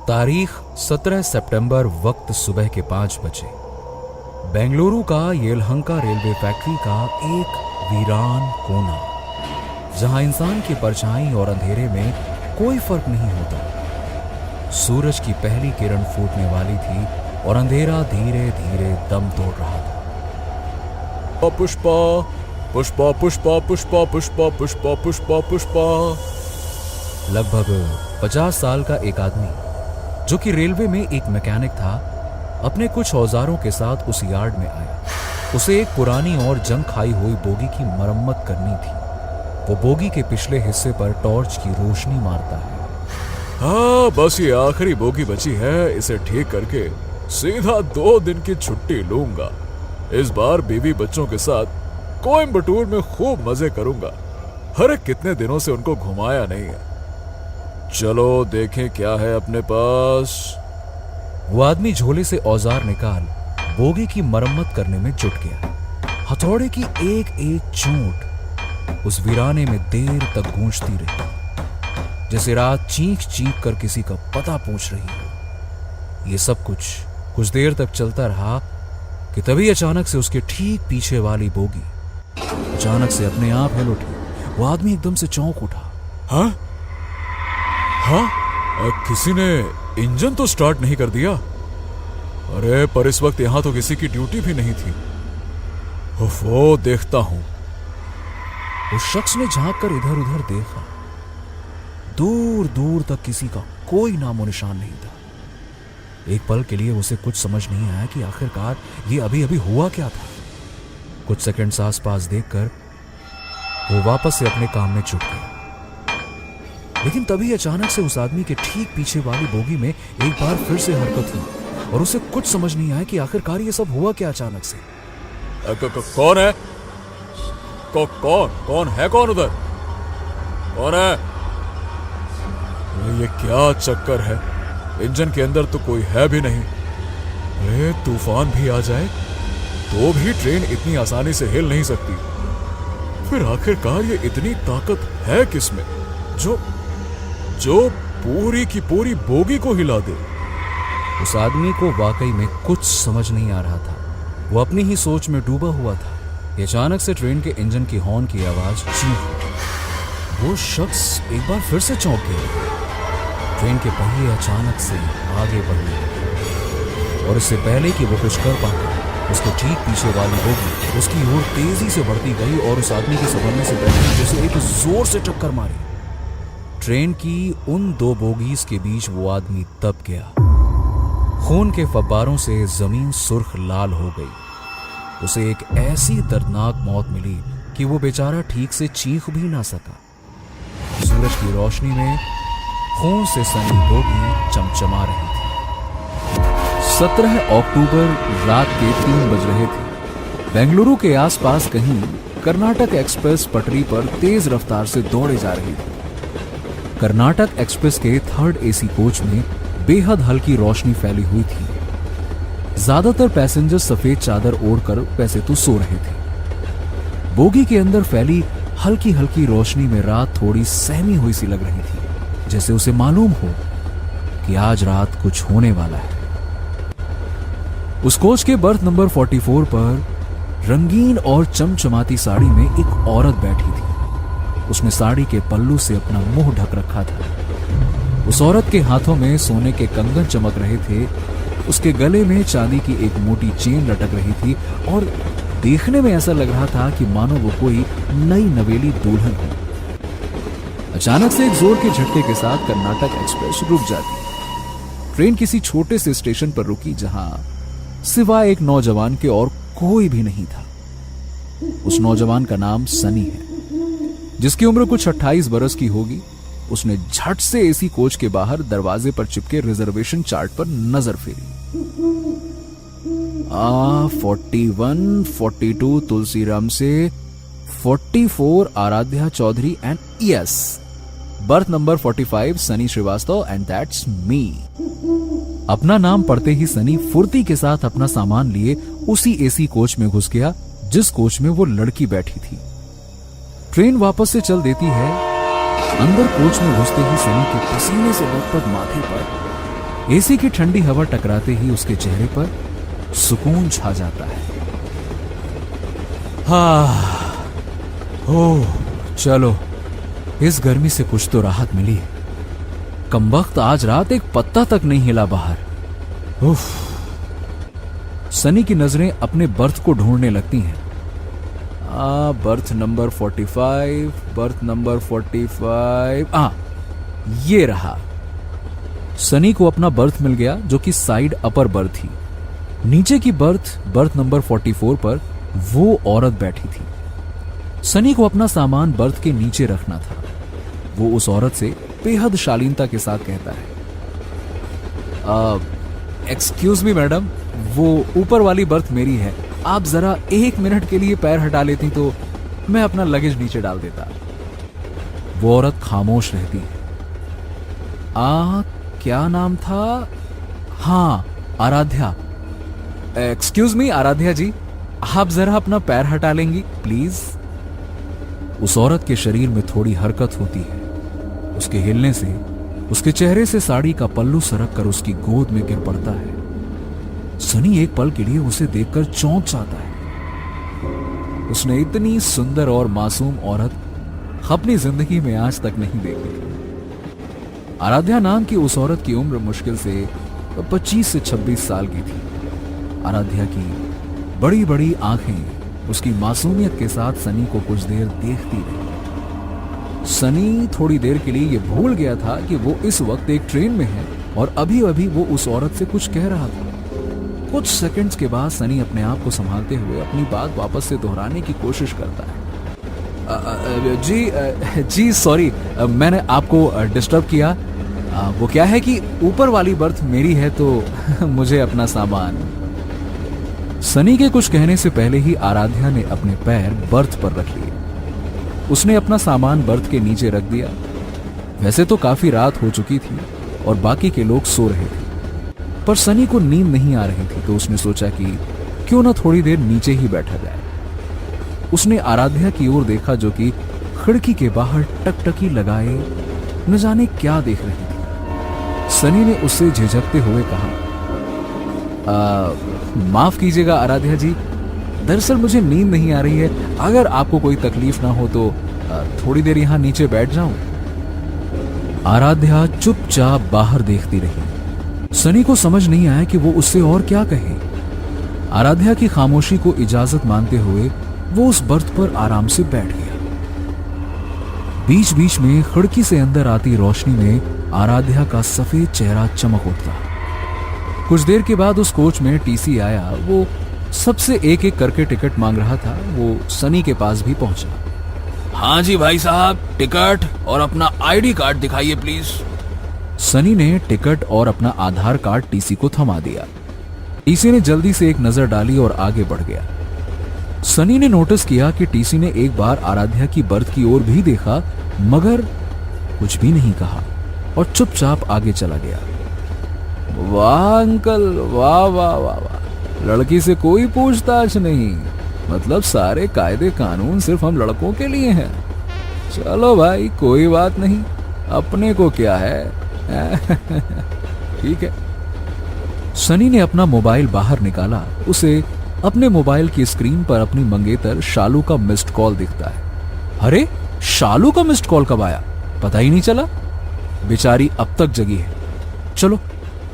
तारीख 17 सितंबर, वक्त सुबह के 5 बजे। बेंगलुरु का येलहंका रेलवे फैक्ट्री का एक वीरान कोना, जहां इंसान की परछाई और अंधेरे में कोई फर्क नहीं होता। सूरज की पहली किरण फूटने वाली थी और अंधेरा धीरे धीरे दम तोड़ रहा था। पुष्पा पुष्पा पुष्पा पुष्पा पुष्पा पुष्पा पुष्पा पुष्पा। लगभग 50 साल का एक आदमी, जो कि रेलवे में एक मैकेनिक था, अपने कुछ औजारों के साथ उस यार्ड में आया। उसे एक पुरानी और जंग खाई हुई बोगी की मरम्मत करनी थी। वो बोगी के पिछले हिस्से पर टॉर्च की रोशनी मारता है। हाँ, बस ये आखिरी बोगी बची है। इसे ठीक करके सीधा 2 दिन की छुट्टी लूंगा। इस बार बीवी बच्चों के साथ कोयम्बटूर में खूब मजे करूंगा। अरे कितने दिनों से उनको घुमाया नहीं है। चलो देखें क्या है अपने पास। वो आदमी झोले से औजार निकाल बोगी की मरम्मत करने में जुट गया। हथौड़े की एक एक चोट उस वीराने में देर तक गूंजती रही, जैसे रात चीख चीख कर किसी का पता पूछ रही हो। ये सब कुछ देर तक चलता रहा कि तभी अचानक से उसके ठीक पीछे वाली बोगी अचानक से अपने आप हिल उठी। वो आदमी एकदम से चौंक उठा। हाँ, किसी ने इंजन तो स्टार्ट नहीं कर दिया। अरे पर इस वक्त यहां तो किसी की ड्यूटी भी नहीं थी। वो देखता हूं। उस शख्स ने झांक कर इधर उधर देखा। दूर दूर तक किसी का कोई नामो निशान नहीं था। एक पल के लिए उसे कुछ समझ नहीं आया कि आखिरकार ये अभी अभी हुआ क्या था। कुछ सेकंड्स आसपास देखकर वो वापस से अपने काम में जुट गया। लेकिन तभी अचानक से उस आदमी के ठीक पीछे वाली बोगी में एक बार फिर से हरकत हुई और उसे कुछ समझ नहीं आया कि आखिरकार ये सब हुआ क्या अचानक से। कौन है? कौन है? कौन उधर? कौन है? ये क्या चक्कर है? इंजन के अंदर तो कोई है भी नहीं। अरे तूफान भी आ जाए तो भी ट्रेन इतनी आसानी से हिल नहीं सकती। फिर आखिरकार ये इतनी ताकत है किसमें जो पूरी की पूरी बोगी को हिला दे? उस आदमी को वाकई में कुछ समझ नहीं आ रहा था। वो अपनी ही सोच में डूबा हुआ था। अचानक से ट्रेन के इंजन की हॉर्न की आवाज चीख। वो शख्स एक बार फिर से चौंक गया। ट्रेन के पहिए अचानक से आगे बढ़ने लगे और इससे पहले कि वो कुछ कर पाता, उसके ठीक पीछे वाली बोगी उसकी ओर तेजी से बढ़ती गई और उस आदमी के संभलने से पहले जैसे एक जोर से टक्कर मारी। ट्रेन की उन 2 बोगीज के बीच वो आदमी दब गया। खून के फव्वारों से जमीन सुर्ख लाल हो गई। उसे एक ऐसी दर्दनाक मौत मिली कि वो बेचारा ठीक से चीख भी ना सका। सूरज की रोशनी में खून से सनी बोगी चमचमा रही थी। 17 अक्टूबर रात के 3 बज रहे थे। बेंगलुरु के आसपास कहीं कर्नाटक एक्सप्रेस पटरी पर तेज रफ्तार से दौड़े जा रही थी। कर्नाटक एक्सप्रेस के 3rd AC कोच में बेहद हल्की रोशनी फैली हुई थी। ज्यादातर पैसेंजर सफेद चादर ओढ़कर वैसे तो सो रहे थे। बोगी के अंदर फैली हल्की हल्की रोशनी में रात थोड़ी सहमी हुई सी लग रही थी, जैसे उसे मालूम हो कि आज रात कुछ होने वाला है। उस कोच के बर्थ नंबर 44 पर रंगीन और चमचमाती साड़ी में एक औरत बैठी थी। उसने साड़ी के पल्लू से अपना मुंह ढक रखा था। उस औरत के हाथों में सोने के कंगन चमक रहे थे। उसके गले में चांदी की एक मोटी चेन लटक रही थी और देखने में ऐसा लग रहा था कि मानो वो कोई नई नवेली दुल्हन हो। अचानक से एक जोर के झटके के साथ कर्नाटक एक्सप्रेस रुक जाती। ट्रेन किसी छोटे से स्टेशन पर रुकी जहां सिवाय एक नौजवान के और कोई भी नहीं था। उस नौजवान का नाम सनी है, जिसकी उम्र कुछ 28 बरस की होगी। उसने झट से एसी कोच के बाहर दरवाजे पर चिपके रिजर्वेशन चार्ट पर नजर फेरी। 41, 42 तुलसीराम से, 44 Aaradhya Chaudhary and yes birth number 45 Sunny Srivastava and that's me. अपना नाम पढ़ते ही सनी फुर्ती के साथ अपना सामान लिए उसी एसी कोच में घुस गया जिस कोच में वो लड़की बैठी थी। ट्रेन वापस से चल देती है। अंदर कोच में घुसते ही सनी के पसीने से लथपथ माथे पर एसी की ठंडी हवा टकराते ही उसके चेहरे पर सुकून छा जाता है। ओह चलो, इस गर्मी से कुछ तो राहत मिली। कमबख्त आज रात एक पत्ता तक नहीं हिला बाहर। उफ। सनी की नजरें अपने बर्थ को ढूंढने लगती हैं। Birth number 45, birth number 45। ये रहा। सनी को अपना बर्थ मिल गया, जो कि साइड अपर बर्थ थी। नीचे की बर्थ नंबर 44 पर वो औरत बैठी थी। सनी को अपना सामान बर्थ के नीचे रखना था। वो उस औरत से बेहद शालीनता के साथ कहता है, एक्सक्यूज मी मैडम, वो ऊपर वाली बर्थ मेरी है। आप जरा 1 मिनट के लिए पैर हटा लेती तो मैं अपना लगेज नीचे डाल देता। वो औरत खामोश रहती है। क्या नाम था? हाँ, आराध्या। एक्सक्यूज मी आराध्या जी, आप जरा अपना पैर हटा लेंगी प्लीज। उस औरत के शरीर में थोड़ी हरकत होती है। उसके हिलने से उसके चेहरे से साड़ी का पल्लू सरक कर उसकी गोद में गिर पड़ता है। सनी एक पल के लिए उसे देखकर चौंक जाता है। उसने इतनी सुंदर और मासूम औरत अपनी जिंदगी में आज तक नहीं देखी थी। आराध्या नाम की उस औरत की उम्र मुश्किल से 25 से 26 साल की थी। आराध्या की बड़ी बड़ी आंखें उसकी मासूमियत के साथ सनी को कुछ देर देखती रही। सनी थोड़ी देर के लिए ये भूल गया था कि वो इस वक्त एक ट्रेन में है और अभी अभी वो उस औरत से कुछ कह रहा था। कुछ सेकंड्स के बाद सनी अपने आप को संभालते हुए अपनी बात वापस से दोहराने की कोशिश करता है। जी सॉरी, मैंने आपको डिस्टर्ब किया। वो क्या है कि ऊपर वाली बर्थ मेरी है तो मुझे अपना सामान। सनी के कुछ कहने से पहले ही आराध्या ने अपने पैर बर्थ पर रख लिए। उसने अपना सामान बर्थ के नीचे रख दिया। वैसे तो काफी रात हो चुकी थी और बाकी के लोग सो रहे थे, पर सनी को नींद नहीं आ रही थी, तो उसने सोचा कि क्यों ना थोड़ी देर नीचे ही बैठा जाए। उसने आराध्या की ओर देखा, जो कि खिड़की के बाहर टकटकी लगाए न जाने क्या देख रही थी। सनी ने उससे झिझकते हुए कहा, माफ कीजिएगा आराध्या जी, दरअसल मुझे नींद नहीं आ रही है। अगर आपको कोई तकलीफ ना हो तो थोड़ी देर यहां नीचे बैठ जाऊं। आराध्या चुपचाप बाहर देखती रही। सनी को समझ नहीं आया कि वो उससे और क्या कहे। आराध्या की खामोशी को इजाजत मानते हुए वो उस बर्थ पर आराम से बैठ गया। बीच बीच में खिड़की से अंदर आती रोशनी में आराध्या का सफेद चेहरा चमक उठता। कुछ देर के बाद उस कोच में टीसी आया। वो सबसे एक एक करके टिकट मांग रहा था। वो सनी के पास भी पहुंचा। हाँ जी भाई साहब, टिकट और अपना आईडी कार्ड दिखाइए प्लीज। सनी ने टिकट और अपना आधार कार्ड टीसी को थमा दिया। टीसी ने जल्दी से एक नजर डाली और आगे बढ़ गया। सनी ने नोटिस किया कि टीसी ने एक बार आराध्या की बर्थ की ओर भी देखा, मगर कुछ भी नहीं कहा और चुपचाप आगे चला गया। वाह अंकल, वाह वाह वाह वाह, लड़की से कोई पूछताछ नहीं, मतलब सारे कायदे कानून सिर्फ हम लड़कों के लिए हैं। चलो भाई कोई बात नहीं, अपने को क्या है। ठीक है। सनी ने अपना मोबाइल बाहर निकाला। उसे अपने मोबाइल की स्क्रीन पर अपनी मंगेतर शालू का मिस्ड कॉल दिखता है। अरे शालू का मिस्ड कॉल कब आया, पता ही नहीं चला। बेचारी अब तक जगी है, चलो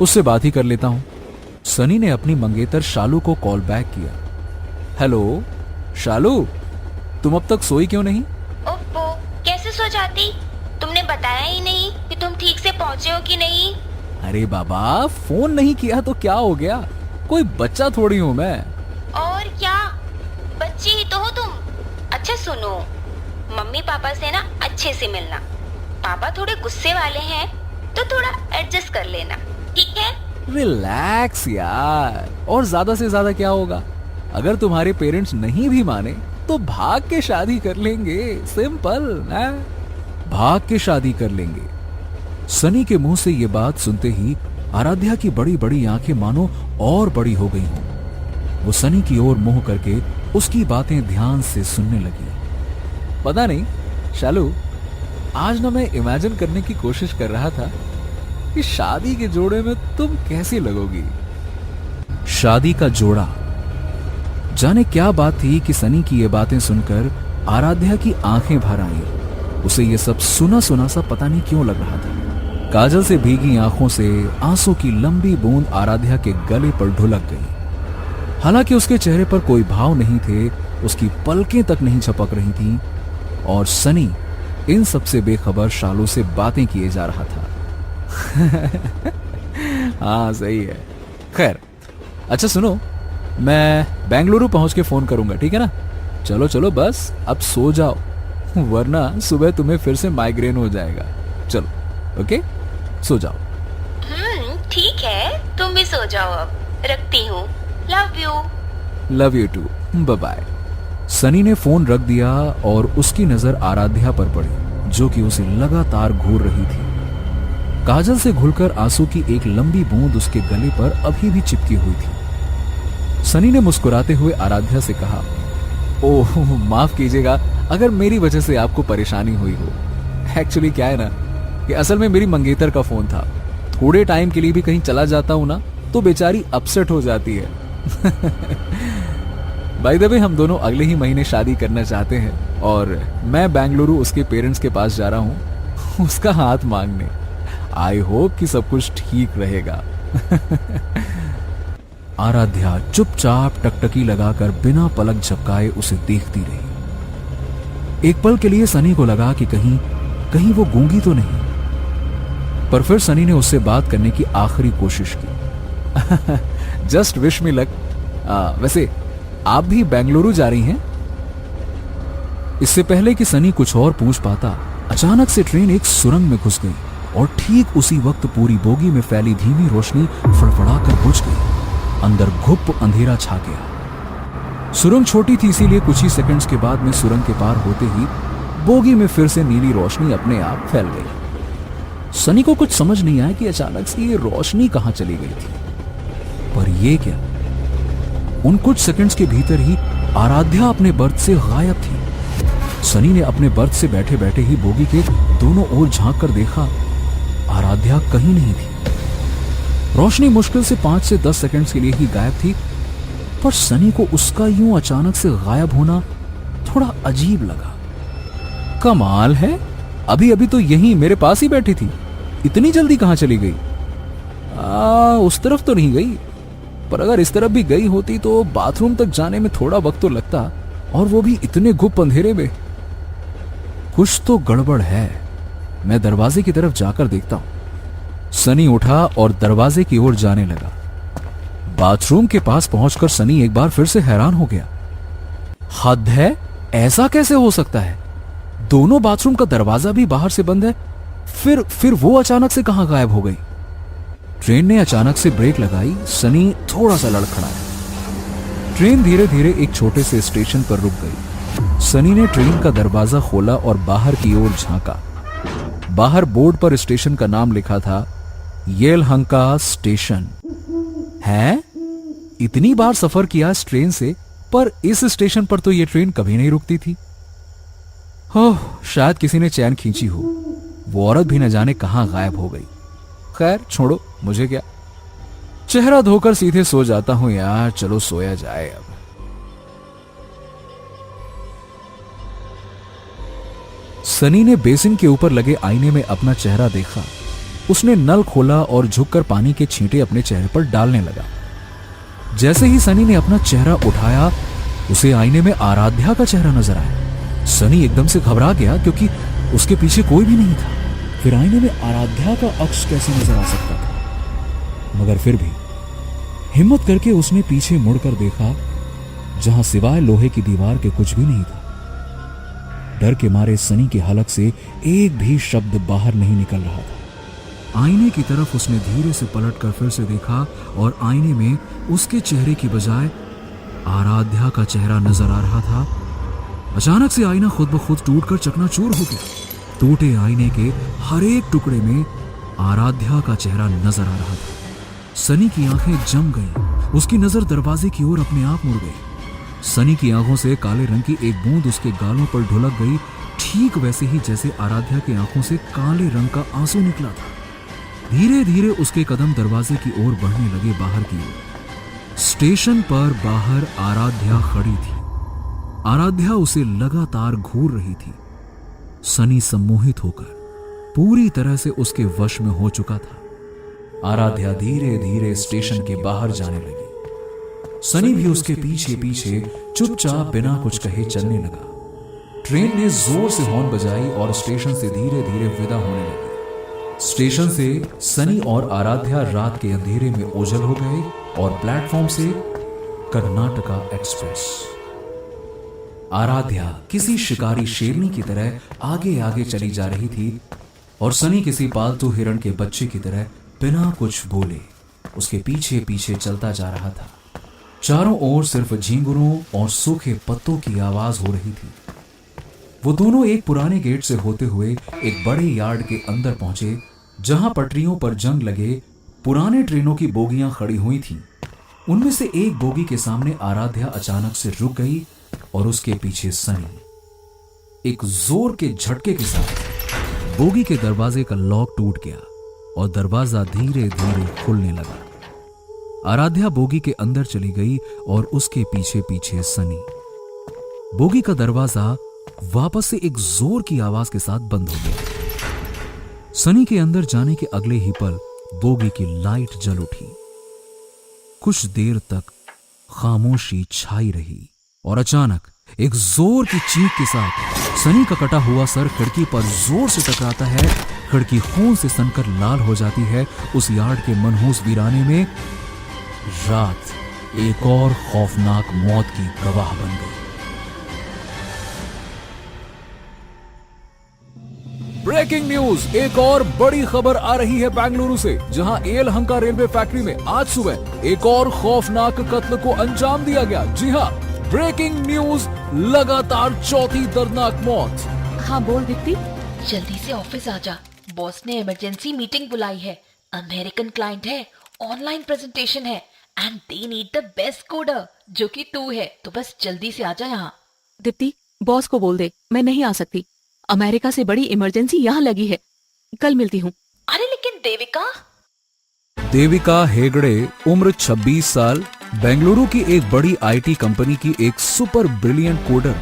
उससे बात ही कर लेता हूं। सनी ने अपनी मंगेतर शालू को कॉल बैक किया। हेलो शालू, तुम अब तक सोई क्यों नहीं? ओप्पो, कैसे सो जाती? तुमने बताया ही नहीं कि तुम ठीक से पहुंचे हो कि नहीं। अरे बाबा, फोन नहीं किया तो क्या हो गया, कोई बच्चा थोड़ी हूं मैं। और क्या, बच्ची ही तो हो तुम। अच्छा सुनो, मम्मी पापा से ना अच्छे से मिलना। पापा थोड़े गुस्से वाले हैं तो थोड़ा एडजस्ट कर लेना, ठीक है? रिलैक्स यार, और ज्यादा से ज्यादा क्या होगा? अगर तुम्हारे पेरेंट्स नहीं भी माने तो भाग के शादी कर लेंगे, सिंपल ना, भाग के शादी कर लेंगे। सनी के मुंह से ये बात सुनते ही आराध्या की बड़ी बड़ी आंखें मानो और बड़ी हो गई हों। वो सनी की ओर मुंह करके उसकी बातें ध्यान से सुनने लगी। पता नहीं शालू, आज ना मैं इमेजिन करने की कोशिश कर रहा था कि शादी के जोड़े में तुम कैसी लगोगी। शादी का जोड़ा। जाने क्या बात थी कि सनी की ये बातें सुनकर आराध्या की आंखें भर आई। उसे ये सब सुना सुना सा पता नहीं क्यों लग रहा था। काजल से भीगी आंखों से आंसू की लंबी बूंद आराध्या के गले पर ढुलक गई। हालांकि उसके चेहरे पर कोई भाव नहीं थे, उसकी पलकें तक नहीं झपक रही थीं और सनी इन सबसे बेखबर शालू से बातें किए जा रहा था। हाँ सही है। खैर अच्छा सुनो, मैं बेंगलुरु पहुंच के फोन करूंगा, ठीक है ना। चलो चलो बस अब सो जाओ, वरना सुबह तुम्हें फिर से माइग्रेन हो जाएगा। चलो ओके, सो जाओ। ठीक है, तुम भी सो जाओ अब। रखती हूँ। Love you too, bye bye. Sunny ने फोन रख दिया और उसकी नजर आराध्या पर पड़ी, जो कि उसे लगातार घूर रही थी। काजल से घुलकर आंसू की एक लंबी बूंद उसके गले पर अभी भी चिपकी हुई थी। सनी ने मुस्कुराते हुए आराध्या से कहा, ओह माफ कीजिएगा अगर मेरी वजह से आपको परेशानी हुई हो। एक्चुअली क्या है ना कि असल में मेरी मंगेतर का फोन था। थोड़े टाइम के लिए भी कहीं चला जाता हूं ना तो बेचारी अपसेट हो जाती है। बाय द वे हम दोनों अगले ही महीने शादी करना चाहते हैं और मैं बेंगलुरु उसके पेरेंट्स के पास जा रहा हूं उसका हाथ मांगने। आई होप कि सब कुछ ठीक रहेगा। आराध्या चुपचाप टकटकी लगाकर बिना पलक झपकाए उसे देखती रही। एक पल के लिए सनी को लगा कि कहीं वो गूंगी तो नहीं, पर फिर सनी ने उससे बात करने की आखिरी कोशिश की। Just wish me luck. वैसे आप भी बेंगलुरु जा रही हैं? इससे पहले कि सनी कुछ और पूछ पाता, अचानक से ट्रेन एक सुरंग में घुस गई और ठीक उसी वक्त पूरी बोगी में फैली धीमी रोशनी फड़फड़ाकर बुझ गई। अंदर घुप अंधेरा छा गया। सुरंग छोटी थी, इसीलिए कुछ ही सेकंड्स के बाद में सुरंग के पार होते ही बोगी में फिर से नीली रोशनी अपने आप फैल गई। सनी को कुछ समझ नहीं आया कि अचानक से ये रोशनी कहां चली गई थी। पर ये क्या, उन कुछ सेकंड्स के भीतर ही आराध्या अपने बर्थ से गायब थी। सनी ने अपने बर्थ से बैठे बैठे ही बोगी के दोनों ओर झांक कर देखा, आराध्या कहीं नहीं थी। रोशनी मुश्किल से 5 से 10 सेकंड्स के लिए ही गायब थी, पर सनी को उसका यूं अचानक से गायब होना थोड़ा अजीब लगा। कमाल है, अभी अभी तो यहीं मेरे पास ही बैठी थी, इतनी जल्दी कहां चली गई? उस तरफ तो नहीं गई, पर अगर इस तरफ भी गई होती तो बाथरूम तक जाने में थोड़ा वक्त तो लगता, और वो भी इतने गुप्त अंधेरे में। कुछ तो गड़बड़ है, मैं दरवाजे की तरफ जाकर देखता हूं। सनी उठा और दरवाजे की ओर जाने लगा। बाथरूम के पास पहुंचकर सनी एक बार फिर से हैरान हो गया। हद है, ऐसा कैसे हो सकता है? दोनों बाथरूम का दरवाजा भी बाहर से बंद है, फिर वो अचानक से कहां गायब हो गई? ट्रेन ने अचानक से ब्रेक लगाई। सनी थोड़ा सा लड़खड़ाया। ट्रेन धीरे धीरे एक छोटे से स्टेशन पर रुक गई। सनी ने ट्रेन का दरवाजा खोला और बाहर की ओर झांका। बाहर बोर्ड पर स्टेशन का नाम लिखा था, येलहंका स्टेशन। है, इतनी बार सफर किया इस ट्रेन से, पर इस स्टेशन पर तो यह ट्रेन कभी नहीं रुकती थी। शायद किसी ने चैन खींची हो, वो औरत भी न जाने कहां गायब हो गई। खैर छोड़ो, मुझे क्या, चेहरा धोकर सीधे सो जाता हूं यार। चलो सोया जाए अब। सनी ने बेसिन के ऊपर लगे आईने में अपना चेहरा देखा। उसने नल खोला और झुककर पानी के छींटे अपने चेहरे पर डालने लगा। जैसे ही सनी ने अपना चेहरा उठाया, उसे आईने में आराध्या का चेहरा नजर आया। सनी एकदम से घबरा गया क्योंकि उसके पीछे कोई भी नहीं था। फिर आईने में आराध्या का अक्स कैसे नजर आ सकता था? मगर फिर भी हिम्मत करके उसने पीछे मुड़कर देखा, जहां सिवाय लोहे की दीवार के कुछ भी नहीं था। डर के मारे सनी के हलक से एक भी शब्द बाहर नहीं निकल रहा था। आईने की तरफ उसने धीरे से पलटकर फिर से देखा और आईने में उसके चेहरे की बजाय आराध्या का चेहरा नजर आ रहा था। अचानक से आईना खुद ब खुद टूटकर चकनाचूर हो गया। टूटे आईने के हर एक टुकड़े में आराध्या का चेहरा नजर आ रहा था। सनी की आंखें जम गईं। उसकी नजर दरवाजे की ओर अपने आप मुड़ गई। सनी की आंखों से काले रंग की एक बूंद उसके गालों पर ढुलक गई, ठीक वैसे ही जैसे आराध्या की आंखों से काले रंग का आंसू निकला था। धीरे धीरे उसके कदम दरवाजे की ओर बढ़ने लगे बाहर की ओर। स्टेशन पर बाहर आराध्या खड़ी थी। आराध्या उसे लगातार घूर रही थी। सनी सम्मोहित होकर पूरी तरह से उसके वश में हो चुका था। आराध्या धीरे धीरे स्टेशन के बाहर जाने लगी। सनी भी उसके पीछे पीछे चुपचाप बिना कुछ कहे चलने लगा। ट्रेन ने जोर से हॉर्न बजाई और स्टेशन से धीरे धीरे विदा होने लगी। स्टेशन से सनी और आराध्या रात के अंधेरे में ओझल हो गए और प्लेटफॉर्म से कर्नाटका एक्सप्रेस। आराध्या किसी शिकारी शेरनी की तरह आगे आगे चली जा रही थी और सनी किसी पालतू हिरण के बच्चे की तरह बिना कुछ बोले उसके पीछे पीछे चलता जा रहा था। चारों ओर सिर्फ झींगुरों और सूखे पत्तों की आवाज हो रही थी। वो दोनों एक पुराने गेट से होते हुए एक बड़े यार्ड के अंदर पहुंचे, जहां पटरियों पर जंग लगे पुराने ट्रेनों की बोगियां खड़ी हुई थीं। उनमें से एक बोगी के सामने आराध्या अचानक से रुक गई और उसके पीछे सनी। एक जोर के झटके के साथ बोगी के दरवाजे का लॉक टूट गया और दरवाजा धीरे धीरे खुलने लगा। आराध्या बोगी के अंदर चली गई और उसके पीछे पीछे सनी। बोगी का दरवाजा वापस से एक जोर की आवाज के साथ बंद हो गया। सनी के अंदर जाने के अगले ही पल बोगी की लाइट जल उठी। कुछ देर तक खामोशी छाई रही और अचानक एक जोर की चीख के साथ सनी का कटा हुआ सर खिड़की पर जोर से टकराता है। खिड़की खून से सनकर लाल हो जाती है। उस यार्ड के मनहूस वीराने में रात एक और खौफनाक मौत की गवाह बन गई। ब्रेकिंग न्यूज, एक और बड़ी खबर आ रही है बेंगलुरु से, जहां येलहंका रेलवे फैक्ट्री में आज सुबह एक और खौफनाक कत्ल को अंजाम दिया गया। जी हां, ब्रेकिंग न्यूज, लगातार चौथी दर्दनाक मौत। हाँ बोल दीप्ति। जल्दी से ऑफिस आ जा, बॉस ने इमरजेंसी मीटिंग बुलाई है। अमेरिकन क्लाइंट है, ऑनलाइन प्रेजेंटेशन है and they need the best coder, जो कि तू है। तो बस जल्दी से आ जा यहाँ। दीप्ति, बॉस को बोल दे मैं नहीं आ सकती। अमेरिका से बड़ी इमरजेंसी यहाँ लगी है। कल मिलती हूँ। अरे लेकिन देविका। देविका हेगड़े, उम्र 26 साल, बेंगलुरु की एक बड़ी आईटी कंपनी की एक सुपर ब्रिलियंट कोडर,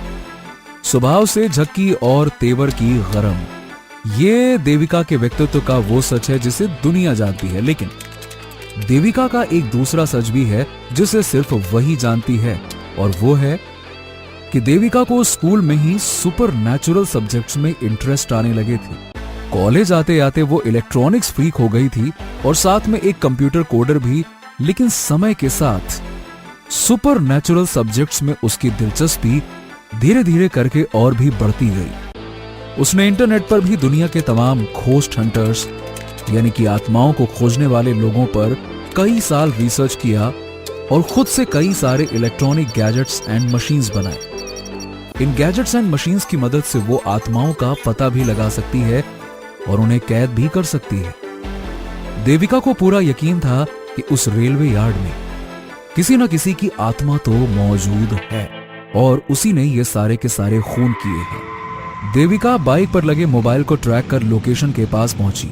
स्वभाव से झक्की और तेवर की गरम। ये देविका के व्यक्तित्व का वो सच है जिसे दुनिया जानती है, लेकिन देविका का एक दूसरा सच भी है जिसे सिर्फ वही जानती है, और वो है कि देविका को स्कूल में ही सुपर नेचुरल सब्जेक्ट्स में इंटरेस्ट आने लगे थे। कॉलेज आते आते वो इलेक्ट्रॉनिक्स फ्रीक हो गई थी और साथ में एक कंप्यूटर कोडर भी, लेकिन समय के साथ सुपर नेचुरल सब्जेक्ट्स में उसकी दिलचस्पी धीरे धीरे करके और भी बढ़ती गई। उसने इंटरनेट पर भी दुनिया के तमाम घोस्ट हंटर्स यानी कि आत्माओं को खोजने वाले लोगों पर कई साल रिसर्च किया और खुद से कई सारे इलेक्ट्रॉनिक गैजेट्स एंड मशीन्स बनाए। इन गैजेट्स एंड मशीन्स की मदद से वो आत्माओं का पता भी लगा सकती है और उन्हें कैद भी कर सकती है। देविका को पूरा यकीन था कि उस रेलवे यार्ड में किसी न किसी की आत्मा तो मौजूद है और उसी ने ये सारे के सारे खून किए हैं। देविका बाइक पर लगे मोबाइल को ट्रैक कर लोकेशन के पास पहुंची।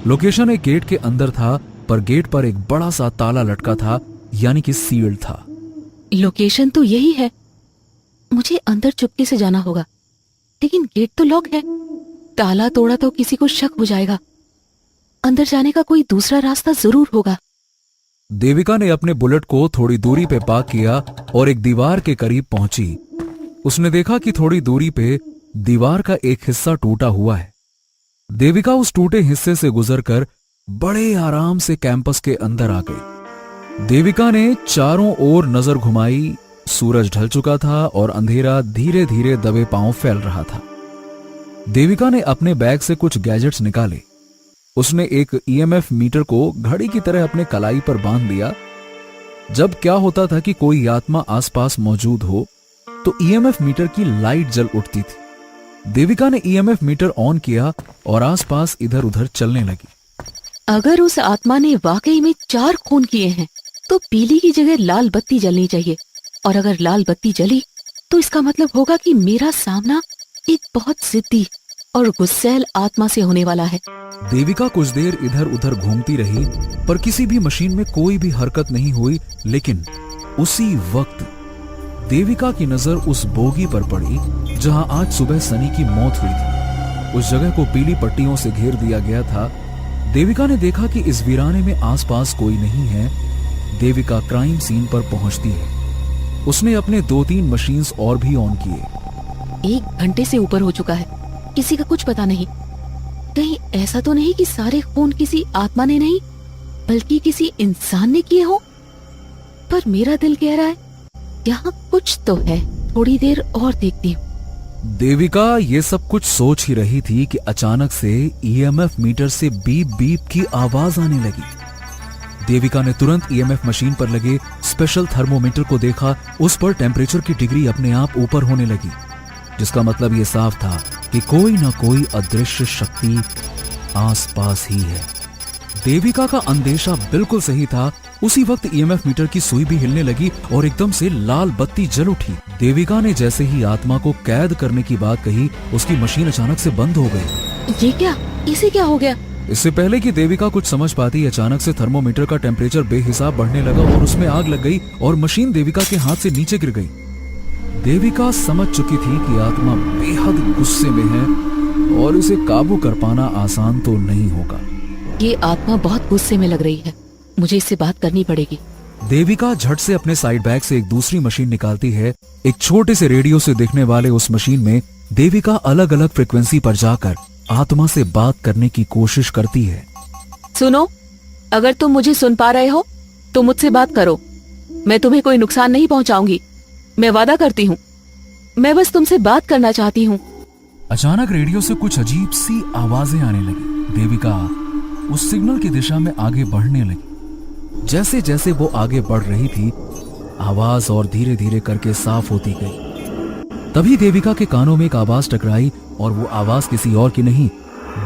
लोकेशन एक गेट के अंदर था, पर गेट पर एक बड़ा सा ताला लटका था, यानी कि सील्ड था। लोकेशन तो यही है, मुझे अंदर चुपके से जाना होगा, लेकिन गेट तो लॉक है। ताला तोड़ा तो किसी को शक हो जाएगा। अंदर जाने का कोई दूसरा रास्ता जरूर होगा। देविका ने अपने बुलेट को थोड़ी दूरी पे पार्क किया और एक दीवार के करीब पहुंची। उसने देखा कि थोड़ी दूरी पे दीवार का एक हिस्सा टूटा हुआ है। देविका उस टूटे हिस्से से गुजरकर बड़े आराम से कैंपस के अंदर आ गई। देविका ने चारों ओर नजर घुमाई। सूरज ढल चुका था और अंधेरा धीरे धीरे दबे पांव फैल रहा था। देविका ने अपने बैग से कुछ गैजेट्स निकाले। उसने एक ईएमएफ मीटर को घड़ी की तरह अपने कलाई पर बांध दिया। जब क्या होता था कि कोई आत्मा आसपास मौजूद हो तो ईएमएफ मीटर की लाइट जल उठती थी। देविका ने ईएमएफ मीटर ऑन किया और आसपास इधर उधर चलने लगी। अगर उस आत्मा ने वाकई में 4 खून किए हैं तो पीली की जगह लाल बत्ती जलनी चाहिए, और अगर लाल बत्ती जली तो इसका मतलब होगा कि मेरा सामना एक बहुत जिद्दी और गुस्सैल आत्मा से होने वाला है। देविका कुछ देर इधर उधर घूमती रही, पर किसी भी मशीन में कोई भी हरकत नहीं हुई। लेकिन उसी वक्त देविका की नजर उस बोगी पर पड़ी जहां आज सुबह सनी की मौत हुई थी। उस जगह को पीली पट्टियों से घेर दिया गया था। देविका ने देखा कि इस वीराने में आसपास कोई नहीं है। देविका क्राइम सीन पर पहुंचती है। उसने अपने 2-3 मशीन्स और भी ऑन किए। 1 घंटे से ऊपर हो चुका है, किसी का कुछ पता नहीं। कहीं ऐसा तो नहीं कि सारे खून किसी आत्मा ने नहीं बल्कि किसी इंसान ने किए हो। पर मेरा दिल कह रहा है यहाँ कुछ तो है, थोड़ी देर और देखती हूँ। देविका ये सब कुछ सोच ही रही थी कि अचानक से ईएमएफ मीटर से बीप बीप की आवाज आने लगी। देविका ने तुरंत ईएमएफ मशीन पर लगे स्पेशल थर्मोमीटर को देखा। उस पर टेम्परेचर की डिग्री अपने आप ऊपर होने लगी, जिसका मतलब ये साफ था कि कोई ना कोई अदृश्य शक्ति आसपास ही है। देविका का अंदेशा बिल्कुल सही था। उसी वक्त ईएमएफ मीटर की सुई भी हिलने लगी और एकदम से लाल बत्ती जल उठी। देविका ने जैसे ही आत्मा को कैद करने की बात कही, उसकी मशीन अचानक से बंद हो गई। ये क्या, इसे क्या हो गया? इससे पहले कि देविका कुछ समझ पाती, अचानक से थर्मोमीटर का टेम्परेचर बेहिसाब बढ़ने लगा और उसमें आग लग गई और मशीन देविका के हाथ से नीचे गिर गई। देविका समझ चुकी थी कि आत्मा बेहद गुस्से में है और इसे काबू कर पाना आसान तो नहीं होगा। ये आत्मा बहुत गुस्से में लग रही है, मुझे इससे बात करनी पड़ेगी। देविका झट से अपने साइड बैग से एक दूसरी मशीन निकालती है। एक छोटे से रेडियो से दिखने वाले उस मशीन में देविका अलग अलग फ्रिक्वेंसी पर जाकर आत्मा से बात करने की कोशिश करती है। सुनो, अगर तुम मुझे सुन पा रहे हो तो मुझसे बात करो। मैं तुम्हें कोई नुकसान नहीं पहुंचाऊंगी, मैं वादा करती हूँ। मैं बस तुमसे बात करना चाहती हूँ। अचानक रेडियो से कुछ अजीब सी आवाजें आने लगी। देविका उस सिग्नल की दिशा में आगे बढ़ने लगी। जैसे जैसे वो आगे बढ़ रही थी, आवाज और धीरे धीरे करके साफ होती गई। तभी देविका के कानों में एक आवाज टकराई और वो आवाज किसी और की नहीं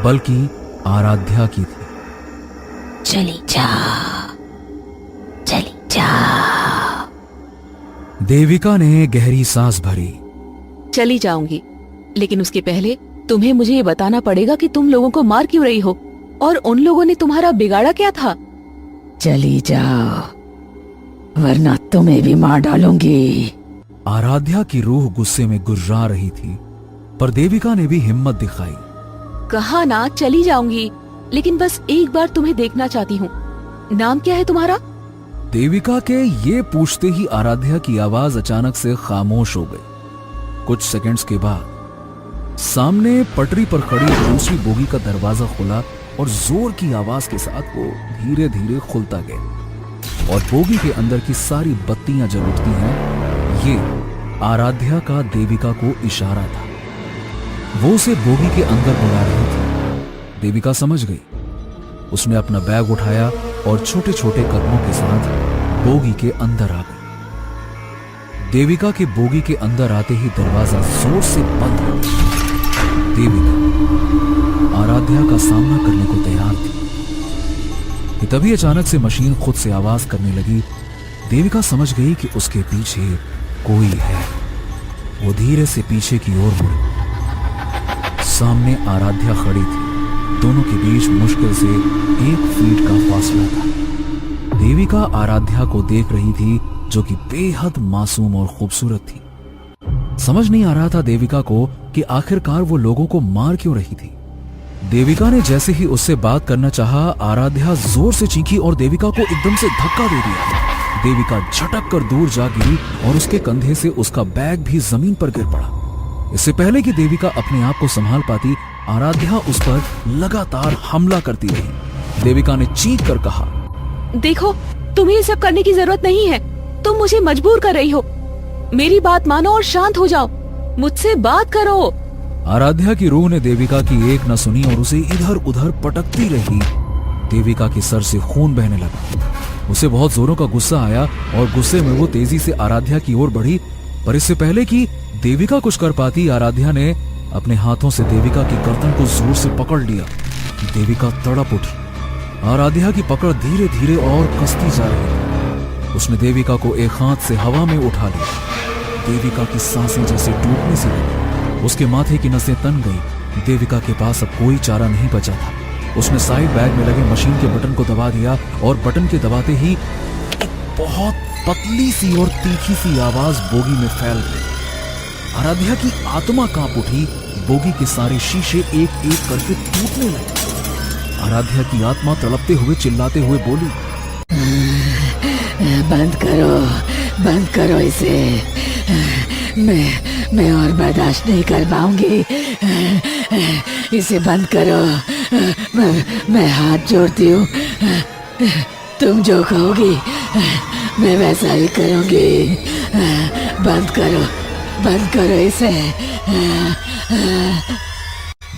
बल्कि आराध्या की थी। चली जा, चली जा। देविका ने गहरी सांस भरी। चली जाऊंगी, लेकिन उसके पहले तुम्हें मुझे ये बताना पड़ेगा कि तुम लोगों को मार क्यों रही हो और उन लोगों ने तुम्हारा बिगाड़ा क्या था। चली जाओ, वरना तुम्हें भी मार डालूंगी। आराध्या की रूह गुस्से में गुर्रा रही थी, पर देविका ने भी हिम्मत दिखाई। कहा ना चली जाऊंगी, लेकिन बस एक बार तुम्हें देखना चाहती हूँ। नाम क्या है तुम्हारा? देविका के ये पूछते ही आराध्या की आवाज अचानक से खामोश हो गई। कुछ सेकंड्स के बाद सामने पटरी पर खड़ी दूसरी बोगी का दरवाजा खुला और जोर की आवाज के साथ वो धीरे धीरे खुलता गया और बोगी के अंदर की सारी बत्तियां जल उठती हैं। ये आराध्या का देविका को इशारा था। वो उसे बोगी के अंदर बुला रही थी। देविका समझ गई। उसने अपना बैग उठाया और छोटे छोटे कदमों के साथ बोगी के अंदर आ गई। देविका के बोगी के अंदर आते ही दरवाजा जोर से बंद हो गया। देविका आराध्या का सामना करने को तैयार थी कि तभी अचानक से मशीन खुद से आवाज करने लगी। देविका समझ गई कि उसके पीछे कोई है। वो धीरे से पीछे की ओर मुड़ी। सामने आराध्या खड़ी थी। दोनों के बीच मुश्किल से 1 फीट का फासला था। देविका आराध्या को देख रही थी, जो कि बेहद मासूम और खूबसूरत थी। समझ नहीं आ रहा था देविका को कि आखिरकार वो लोगों को मार क्यों रही थी। देविका ने जैसे ही उससे बात करना चाहा, आराध्या जोर से चीखी और देविका को एकदम से धक्का दे दिया। देविका झटक कर दूर जा गिरी और उसके कंधे से उसका बैग भी जमीन पर गिर पड़ा। इससे पहले कि देविका अपने आप को संभाल पाती, आराध्या उस पर लगातार हमला करती रही। देविका ने चीख कर कहा, देखो, तुम्हें ये सब करने की जरूरत नहीं है। तुम मुझे मजबूर कर रही हो। मेरी बात मानो और शांत हो जाओ। मुझसे बात करो। आराध्या की रूह ने देविका की एक न सुनी और उसे इधर उधर पटकती रही। देविका के सर से खून बहने लगा। उसे बहुत जोरों का गुस्सा आया और गुस्से में वो तेजी से आराध्या की ओर बढ़ी, पर इससे पहले कि देविका कुछ कर पाती, आराध्या ने अपने हाथों से देविका की गर्दन को जोर से पकड़ लिया। देविका तड़प उठी। आराध्या की पकड़ धीरे धीरे और कसती जा रही। उसने देविका को एक हाथ से हवा में उठा लिया। देविका की सांसें जैसे टूटने से लगी। उसके माथे की नसें तन गई देविका के पास अब कोई चारा नहीं बचा था। उसने साइड बैग में लगे मशीन के बटन को दबा दिया और बटन के दबाते ही एक बहुत पतली सी और तीखी सी आवाज बोगी में फैल गई। आराध्या की आत्मा कांप उठी। बोगी के सारे शीशे एक एक करके टूटने लगे। आराध्या की आत्मा तड़पते हुए चिल्लाते हुए बोली, बंद करो इसे। मैं और बर्दाश्त नहीं कर पाऊंगी। इसे बंद करो। मैं हाथ जोड़ती हूँ। तुम जो कहोगी मैं वैसा ही करूंगी। बंद करो इसे।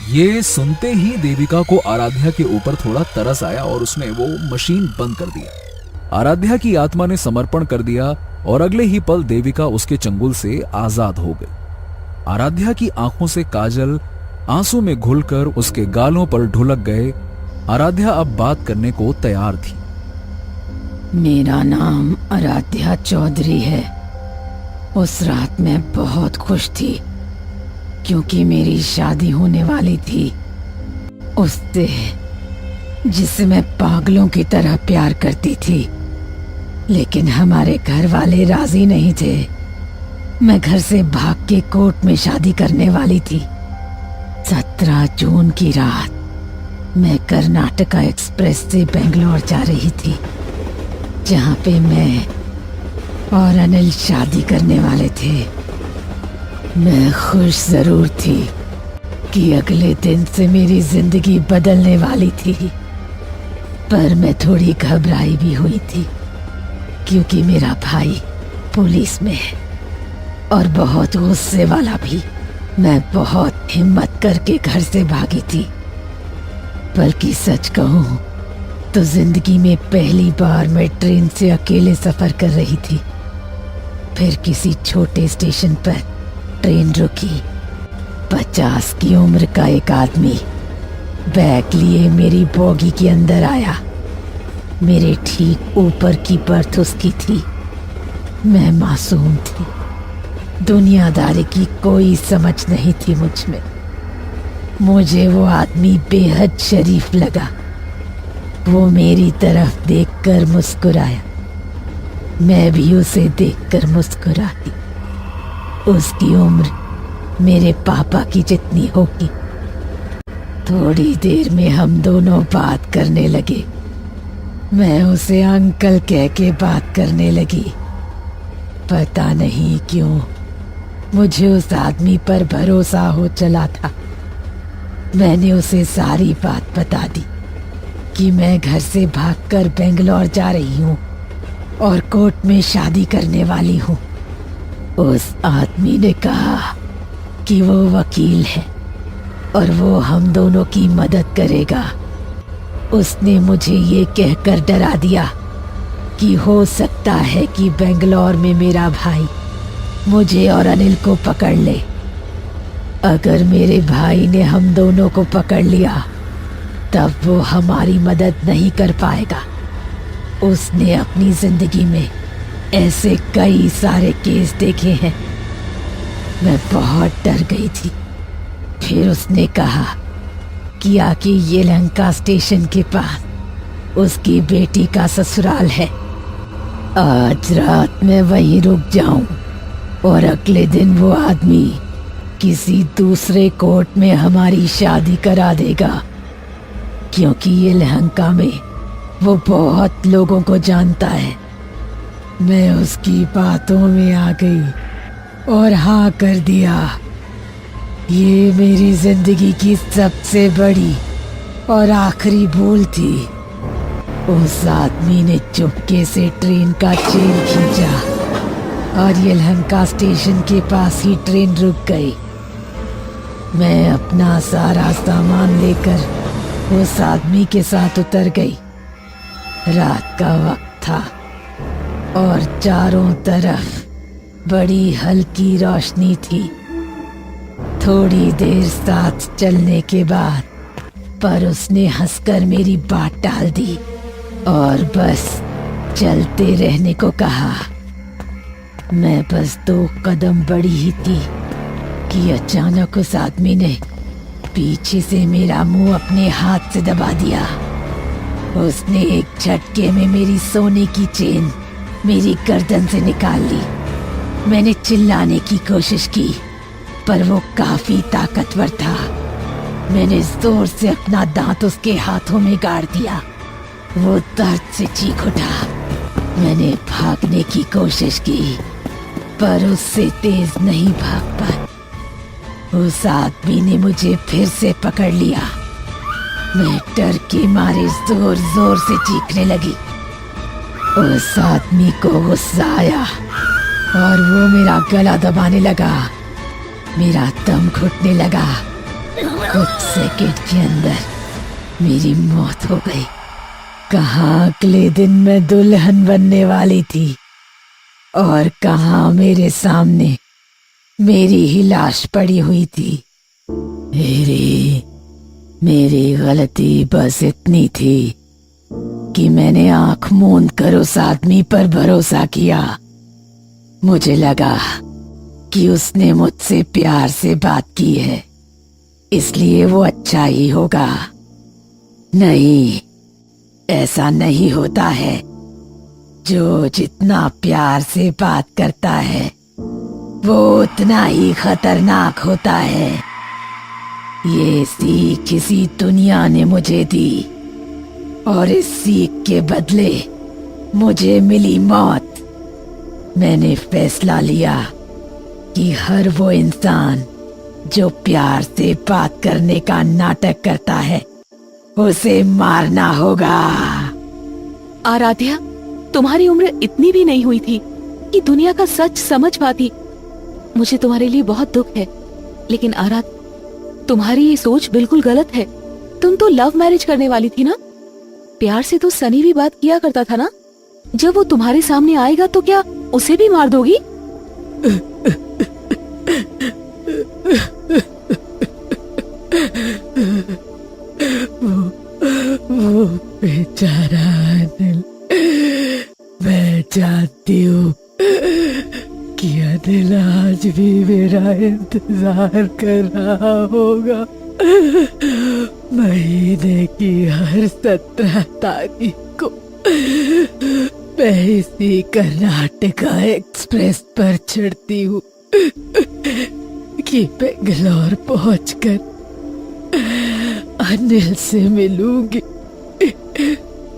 ये सुनते ही देविका को आराध्या के ऊपर थोड़ा तरस आया और उसने वो मशीन बंद कर दिया। आराध्या की आत्मा ने समर्पण कर दिया और अगले ही पल देविका उसके चंगुल से आजाद हो गई। आराध्या की आंखों से काजल आंसू में घुलकर उसके गालों पर ढुलक गए। आराध्या अब बात करने को तैयार थी। मेरा नाम आराध्या चौधरी है। उस रात मैं बहुत खुश थी क्योंकि मेरी शादी होने वाली थी उससे, जिससे मैं पागलों की तरह प्यार करती थी। लेकिन हमारे घर वाले राजी नहीं थे। मैं घर से भाग के कोर्ट में शादी करने वाली थी। 17 जून की रात मैं कर्नाटका एक्सप्रेस से बेंगलोर जा रही थी, जहाँ पे मैं और अनिल शादी करने वाले थे। मैं खुश जरूर थी कि अगले दिन से मेरी जिंदगी बदलने वाली थी, पर मैं थोड़ी घबराई भी हुई थी क्योंकि मेरा भाई पुलिस में है और बहुत गुस्से वाला भी। मैं बहुत हिम्मत करके घर से भागी थी, बल्कि सच कहूँ तो जिंदगी में पहली बार मैं ट्रेन से अकेले सफर कर रही थी। फिर किसी छोटे स्टेशन पर ट्रेन रुकी। 50 की उम्र का एक आदमी बैग लिए मेरी बोगी के अंदर आया। मेरे ठीक ऊपर की बर्थ उसकी थी। मैं मासूम थी। दुनियादारी की कोई समझ नहीं थी मुझ में। मुझे वो आदमी बेहद शरीफ लगा। वो मेरी तरफ देखकर मुस्कुराया। मैं भी उसे देखकर मुस्कुराई। उसकी उम्र मेरे पापा की जितनी होगी। थोड़ी देर में हम दोनों बात करने लगे। मैं उसे अंकल कह के बात करने लगी। पता नहीं क्यों मुझे उस आदमी पर भरोसा हो चला था। मैंने उसे सारी बात बता दी कि मैं घर से भागकर बेंगलोर जा रही हूँ और कोर्ट में शादी करने वाली हूँ। उस आदमी ने कहा कि वो वकील है और वो हम दोनों की मदद करेगा। उसने मुझे ये कहकर डरा दिया कि हो सकता है कि बेंगलोर में मेरा भाई मुझे और अनिल को पकड़ ले। अगर मेरे भाई ने हम दोनों को पकड़ लिया तब वो हमारी मदद नहीं कर पाएगा। उसने अपनी जिंदगी में ऐसे कई सारे केस देखे हैं। मैं बहुत डर गई थी। फिर उसने कहा कि आके येलहंका स्टेशन के पास उसकी बेटी का ससुराल है। आज रात मैं वहीं रुक जाऊं और अगले दिन वो आदमी किसी दूसरे कोर्ट में हमारी शादी करा देगा, क्योंकि येलहंका में वो बहुत लोगों को जानता है। मैं उसकी बातों में आ गई और हाँ कर दिया। ये मेरी जिंदगी की सबसे बड़ी और आखिरी भूल थी। उस आदमी ने चुपके से ट्रेन का चेन खींचा और येलहंका स्टेशन के पास ही ट्रेन रुक गई। मैं अपना सारा सामान लेकर उस आदमी के साथ उतर गई। रात का वक्त था और चारों तरफ बड़ी हल्की रोशनी थी। थोड़ी देर साथ चलने के बाद पर उसने हंसकर मेरी बात टाल दी और बस चलते रहने को कहा। मैं बस 2 कदम बढ़ी ही थी कि अचानक उस आदमी ने पीछे से मेरा मुंह अपने हाथ से दबा दिया। उसने एक झटके में मेरी सोने की चेन मेरी गर्दन से निकाल ली। मैंने चिल्लाने की कोशिश की, पर वो काफी ताकतवर था। मैंने जोर से अपना दांत उसके हाथों में गाड़ दिया। वो दर्द से चीख उठा। मैंने भागने की कोशिश की, पर उससे तेज नहीं भाग पाई। उस आदमी ने मुझे फिर से पकड़ लिया। मैं डर के मारे जोर जोर से चीखने लगी। उस आदमी को गुस्सा आया और वो मेरा गला दबाने लगा। मेरा दम घुटने लगा। कुछ सेकंड के अंदर मेरी मौत हो गई। कहाँ अगले दिन मैं दुल्हन बनने वाली थी और कहाँ मेरे सामने मेरी ही लाश पड़ी हुई थी। मेरी गलती बस इतनी थी कि मैंने आंख मूंद कर उस आदमी पर भरोसा किया। मुझे लगा कि उसने मुझसे प्यार से बात की है, इसलिए वो अच्छा ही होगा। नहीं, ऐसा नहीं होता है। जो जितना प्यार से बात करता है वो उतना ही खतरनाक होता है। ये सीख इसी दुनिया ने मुझे दी और इस सीख के बदले मुझे मिली मौत। मैंने फैसला लिया कि हर वो इंसान जो प्यार से बात करने का नाटक करता है उसे मारना होगा। आराध्या, तुम्हारी उम्र इतनी भी नहीं हुई थी कि दुनिया का सच समझ पाती। मुझे तुम्हारे लिए बहुत दुख है, लेकिन आराध, तुम्हारी ये सोच बिल्कुल गलत है। तुम तो लव मैरिज करने वाली थी ना। प्यार से तो सनी भी बात किया करता था ना। जब वो तुम्हारे सामने आएगा तो क्या उसे भी मार दोगी? वो बेचारा अनिल, मैं जानती हूँ कि अनिल आज भी मेरा इंतजार कर रहा होगा। महीने की हर 17 तारीख को मैं इसी कर्नाटका एक्सप्रेस पर चढ़ती हूँ कि बेंगलोर पहुंचकर अनिल से मिलूंगी,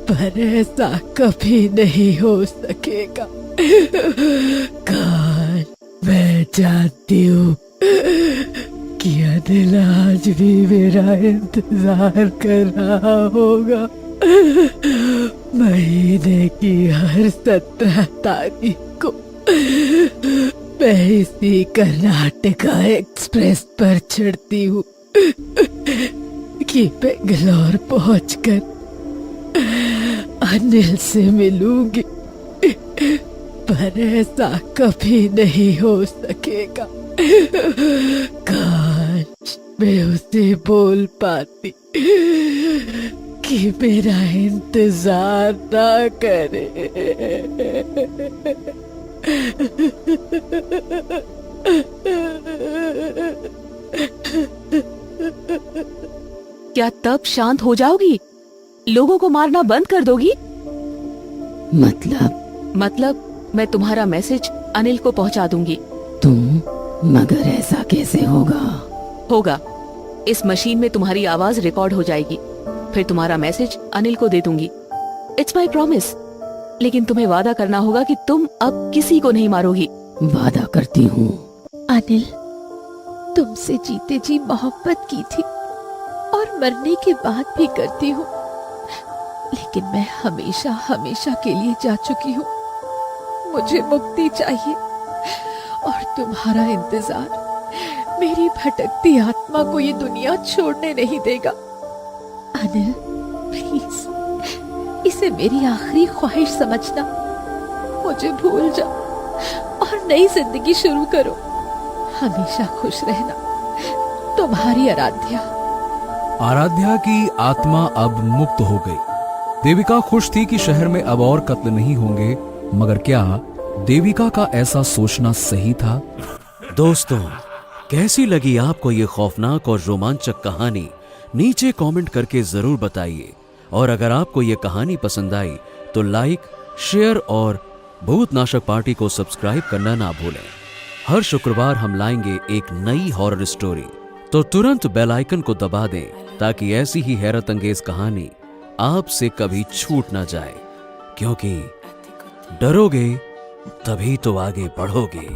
पर ऐसा कभी नहीं हो सकेगा। काश मैं जानती हूँ कि अनिल आज भी मेरा इंतजार कर रहा होगा। महीने की हर 17 तारीख को मैं इसी कर्नाटका एक्सप्रेस पर चढ़ती हूँ कि बेंगलोर पहुंचकर अनिल से मिलूंगी, पर ऐसा कभी नहीं हो सकेगा। काश मैं उसे बोल पाती कि मेरा इंतजार ना करे। क्या तब शांत हो जाओगी? लोगों को मारना बंद कर दोगी? मतलब मैं तुम्हारा मैसेज अनिल को पहुंचा दूंगी। मगर ऐसा कैसे होगा? इस मशीन में तुम्हारी आवाज रिकॉर्ड हो जाएगी, फिर तुम्हारा मैसेज अनिल को दे दूंगी। It's my promise. लेकिन तुम्हें वादा करना होगा कि तुम अब किसी को नहीं मारोगी। वादा करती हूँ। अनिल, तुमसे जीते जी मोहब्बत की थी और मरने के बाद भी करती हूँ, लेकिन मैं हमेशा हमेशा के लिए जा चुकी हूँ। मुझे मुक्ति चाहिए और तुम्हारा इंतजार मेरी भटकती आत्मा को ये दुनिया छोड़ने नहीं देगा। अनिल, प्लीज इसे मेरी आखिरी ख्वाहिश समझना। मुझे भूल जाओ और नई जिंदगी शुरू करो। हमेशा खुश रहना। तुम्हारी आराध्या। आराध्या की आत्मा अब मुक्त हो गई। देविका खुश थी कि शहर में अब और कत्ल नहीं होंगे, मगर क्या देविका का ऐसा सोचना सही था? दोस्तों, कैसी लगी आपको ये खौफनाक और रोमांचक कहानी नीचे कमेंट करके जरूर बताइए। और अगर आपको ये कहानी पसंद आई तो लाइक, शेयर और भूतनाशक पार्टी को सब्सक्राइब करना ना भूलें। हर शुक्रवार हम लाएंगे एक नई हॉरर स्टोरी, तो तुरंत बेल आइकन को दबा दें ताकि ऐसी ही हैरत अंगेज कहानी आपसे कभी छूट ना जाए, क्योंकि डरोगे तभी तो आगे बढ़ोगे।